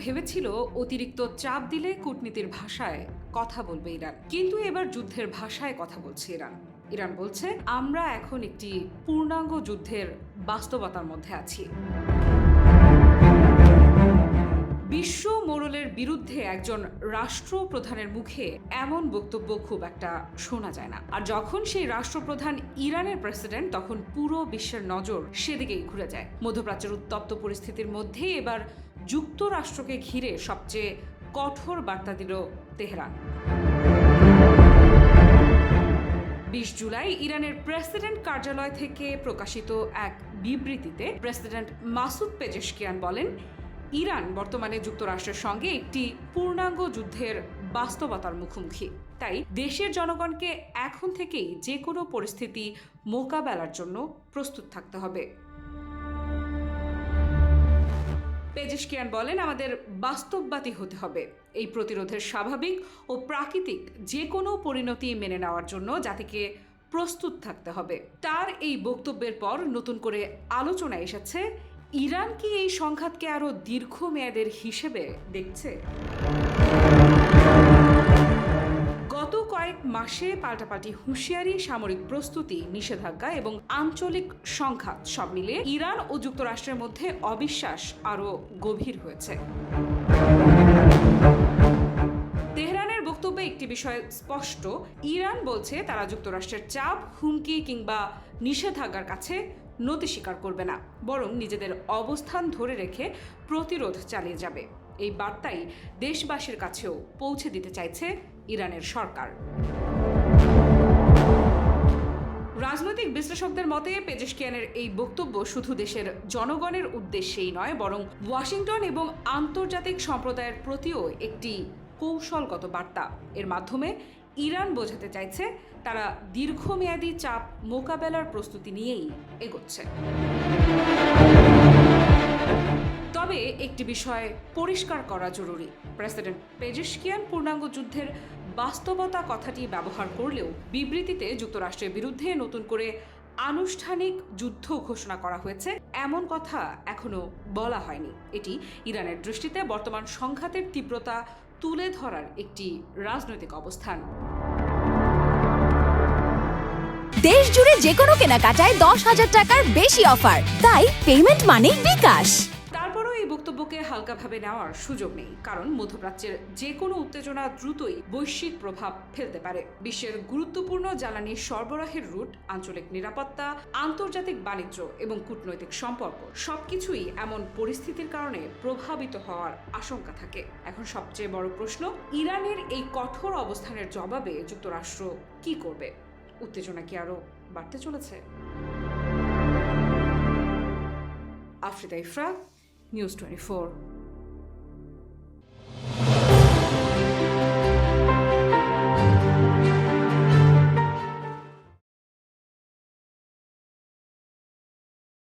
ভেবেছিল অতিরিক্ত চাপ দিলে কূটনীতির ভাষায় কথা বলবে ইরান, কিন্তু এবার যুদ্ধের ভাষায় কথা বলছে ইরান। ইরান বলছে, আমরা এখন একটি পূর্ণাঙ্গ যুদ্ধের বাস্তবতার মধ্যে আছি। বিশ্ব মোড়লের বিরুদ্ধে একজন রাষ্ট্রপ্রধানের মুখে এমন বক্তব্য খুব একটা শোনা যায় না। আর যখন সেই রাষ্ট্রপ্রধান ইরানের প্রেসিডেন্ট, তখন পুরো বিশ্বের নজর সেদিকেই ঘুরে যায়। মধ্যপ্রাচ্যের উত্তপ্ত পরিস্থিতির মধ্যে এবার যুক্তরাষ্ট্রকে ঘিরে সবচেয়ে কঠোর বার্তা দিল তেহরান। 20 জুলাই ইরানের প্রেসিডেন্ট কার্যালয় থেকে প্রকাশিত এক বিবৃতিতে প্রেসিডেন্ট মাসুদ পেজেশকিয়ান বলেন, ইরান বর্তমানে যুক্তরাষ্ট্রের সঙ্গে একটি পূর্ণাঙ্গ যুদ্ধের বাস্তবতার মুখোমুখি। তাই দেশের জনগণকে এখন থেকেই যে কোনো পরিস্থিতি মোকাবেলার জন্য প্রস্তুত থাকতে হবে। পেজেশকিয়ান বলেন, আমাদের বাস্তববাদী হতে হবে এই প্রতিরোধের স্বাভাবিক ও প্রাকৃতিক যে কোনো পরিণতি মেনে নেওয়ার জন্য জাতিকে প্রস্তুত থাকতে হবে। তার এই বক্তব্যের পর নতুন করে আলোচনা এসেছে, ইরান কি এই সংঘাতকে আরো দীর্ঘমেয়াদের হিসেবে দেখছে? গত কয়েক মাসে পাল্টাপাল্টি হুঁশিয়ারি, সামরিক প্রস্তুতি, নিষেধাজ্ঞা এবং আঞ্চলিক সংঘাত সব মিলে ইরান ও যুক্তরাষ্ট্রের মধ্যে অবিশ্বাস আরো গভীর হয়েছে। তেহরানের বক্তব্যে একটি বিষয় স্পষ্ট, ইরান বলছে তারা যুক্তরাষ্ট্রের চাপ, হুমকি কিংবা নিষেধাজ্ঞার কাছে নতি স্বীকার করবে না, বরং নিজেদের অবস্থান ধরে রেখে প্রতিরোধ চালিয়ে যাবে। এই বার্তাই দেশবাসীর কাছেও পৌঁছে দিতে চাইছে ইরানের সরকার। রাজনৈতিক বিশ্লেষকদের মতে পেজেশকিয়ানের এই বক্তব্য শুধু দেশের জনগণের উদ্দেশ্যেই নয়, বরং ওয়াশিংটন এবং আন্তর্জাতিক সম্প্রদায়ের প্রতিও একটি কৌশলগত বার্তা। এর মাধ্যমে ইরান বোঝাতে চাইছে তারা দীর্ঘমেয়াদী চাপ মোকাবেলার প্রস্তুতি নিয়েই এগোচ্ছে। তবে একটি বিষয় পরিষ্কার করা জরুরি, প্রেসিডেন্ট পেজেশকিয়ান পূর্ণাঙ্গ যুদ্ধের বাস্তবতা কথাটি ব্যবহার করলেও বিবৃতিতে যুক্তরাষ্ট্রের বিরুদ্ধে নতুন করে আনুষ্ঠানিক যুদ্ধ ঘোষণা করা হয়েছে এমন কথা এখনো বলা হয়নি। এটি ইরানের দৃষ্টিতে বর্তমান সংঘাতের তীব্রতা তুলে ধরার একটি রাজনৈতিক অবস্থান। দেশ জুড়ে যে কোনো কেনাকাটায় 10,000 টাকার বেশি অফার, তাই পেমেন্ট মানেই বিকাশ। তারপরও এই বক্তব্যকে হালকাভাবে নেওয়ার সুযোগ নেই, কারণ মধ্যপ্রাচ্যের যে কোনো উত্তেজনা দ্রুতই বৈশ্বিক প্রভাব ফেলতে পারে। বিশ্বের গুরুত্বপূর্ণ জ্বালানি সরবরাহের রুট, আঞ্চলিক নিরাপত্তা, আন্তর্জাতিক বাণিজ্য এবং কূটনৈতিক সম্পর্ক সবকিছুই এমন পরিস্থিতির কারণে প্রভাবিত হওয়ার আশঙ্কা থাকে। এখন সবচেয়ে বড় প্রশ্ন, ইরানের এই কঠোর অবস্থানের জবাবে যুক্তরাষ্ট্র কি করবে? উত্তেজনা কি আরো বাড়তে চলেছে? আফ্রিদা ইফরা, নিউজ 24।